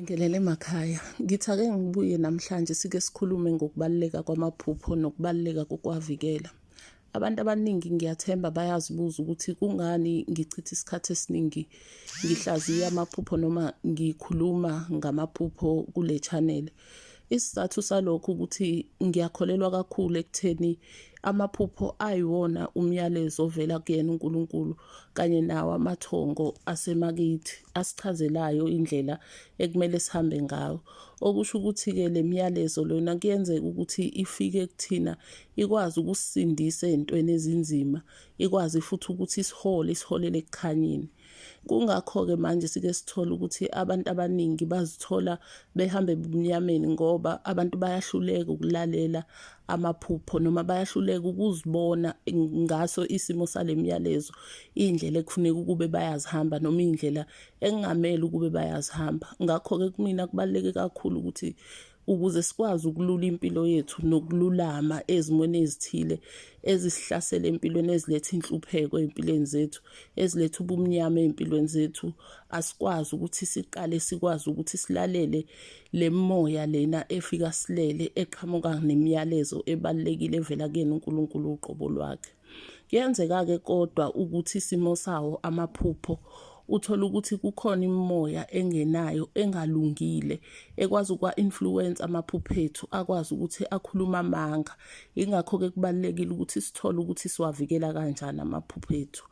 Ngelele emakhaya, ngithi ake ngibuye namhlanje sike sikhulume ngokubaluleka kwamaphupho nokubaluleka kokuwavikela. Abantu abaningi ngiyathemba bayazibuza ukuthi kungani ngichitha isikhathi esiningi ngihlaziya amaphupho noma ngikhuluma ngamaphupho kule channel. Isizathu salokho ukuthi ngiyakholelwa kakhulu ekutheni amaphupho ayiwona umyalezo ovela kuyena uNkulunkulu kanye nawo amathongo asemakithi asichazelayo indlela ekumele sihambe ngayo. Okusho ukuthi-ke le myalezo lona kuyenzeka ukuthi ifike kuthina ikwazi ukusindisa ezintweni ezinzima, ikwazi futhi ukuthi isiholele ekukhanyeni. Kungakho-ke manje sike sithola ukuthi abantu abaningi bazithola behambe ebumnyameni ngoba abantu bayahluleka ukulalela amaphupho noma bayahluleka ukuzibona ngaso isimo sale myalezo, indlela ekufuneka ukube bayazihamba noma indlela engamele ukube bayazihamba. Ngakho-ke kumina kubaluleke kakhulu ukuthi ukuze sikwazi ukulula impilo yethu nokululama ezimweni ezithile ezisihlasela empilweni eziletha inhlupheko empilweni zethu, eziletha ubumnyama empilweni zethu, asikwazi ukuthi siqale sikwazi ukuthi silalele le moya lena efika silele eqhamuka nemiyalezo ebalekile evela kuyena uNkulunkulu uqobo lwakhe. Kuyenzeka-ke kodwa ukuthi isimo sawo amaphupho uthola ukuthi kukhona imimoya engenayo engalungile ekwazi ukwa-influence amaphupho ethu, akwazi ukuthi akhuluma amanga. Ingakho-ke kubalulekile ukuthi sithole ukuthi siwavikela kanjani amaphupho ethu.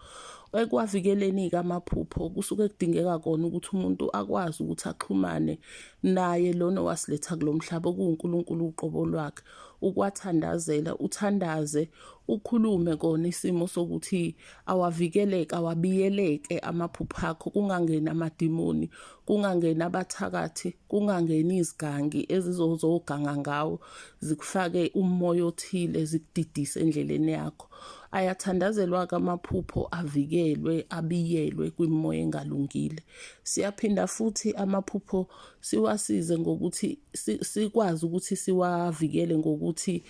Ekwavikeleni-ke amaphupho kusuke kudingeka kona ukuthi umuntu akwazi ukuthi axhumane naye lona wasiletha kulo mhlaba okuwuNkulunkulu uqobo lwakhe, ukwathandazela, uthandaze, ukhulume kona isimo sokuthi awavikeleke, awabiyeleke amaphupho akho, kungangeni amadimoni, kungangeni abathakathi, kungangeni izigangi ezizoganga ngawo zikufake umoya othile zikudidise endleleni yakho. Ayathandazelwa-ke amaphupho avikelwe, abiyelwe kwimoya engalungile. Siyaphinda futhi amaphupho siwasize ngokuthi sikwazi ukuthi siwavikele ngokuthi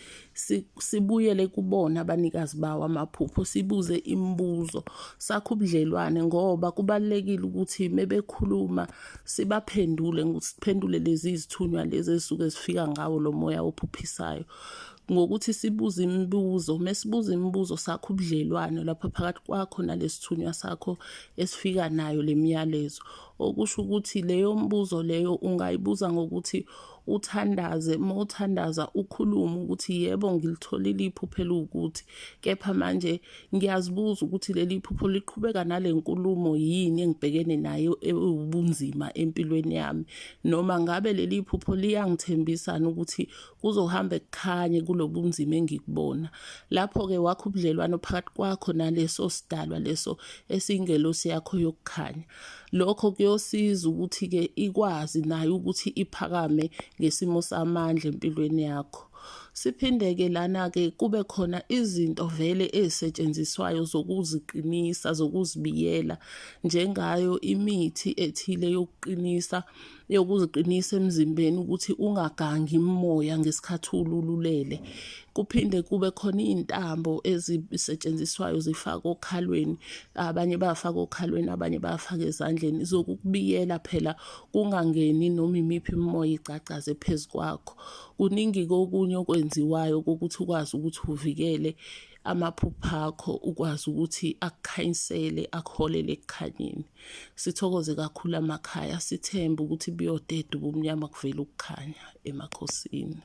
sibuyele kubona abanikazi bawo amaphupho, sibuze imibuzo, sakhe ubudlelwane ngoba kubalulekile ukuthi mebekhuluma sibaphendule, siphendule lezi zithunywa lezi ezisuke zifika ngawo lo moya ophuphisayo. Ngokuthi sibuze imibuzo, mesibuza imibuzo sakhe ubudlelwane lapha phakathi kwakho nalesithunywa sakho esifika nayo le myalezo. Okusho ukuthi leyo mbuzo leyo ungayibuza ngokuthi uthandaze, uthandaza ukhulume ukuthi yebo ngilitholile iphupho elukuthi, kepha manje ngiyazibuza ukuthi leli phupho liqhubeka nale nkulumo yini engibhekene nayo ubunzima empilweni yami, noma ngabe leli phupho liyangithembisana ukuthi kuzohamba kukhanye kulobunzima engikubona. Lapho-ke wakho ubudlelwano phakathi kwakho naleso sidalwa leso esiyingelosi yakho yokukhanya. Lokho kuyosiza ukuthi-ke ikwazi nayo ukuthi iphakame ngesimo samandla empilweni yakho. Siphinde-ke lana-ke kube khona izinto vele ezisetshenziswayo zokuziqinisa, zokuzibiyela, njengayo imithi ethile yokuqinisa, yokuziqinisa emzimbeni ukuthi ungagangi imimoya ngesikhathi ululele. Kuphinde kube khona iy'ntambo ezisetshenziswayo zifaka okhalweni, abanye bayafaka okhalweni, abanye bayafaka ezandleni zokukubiyela phela kungangeni noma imiphi imimoya igcagcaze phezu kwakho. Kuningi kokunye okwenziwayo kokuthi ukwazi ukuthi uvikele amaphupho akho, ukwazi ukuthi akukhanyisele, akuholele ekukhanyeni. Sithokoze kakhulu amakhaya, sithembe ukuthi buyodeda ubumnyama kuvela ukukhanya. Emakhosini.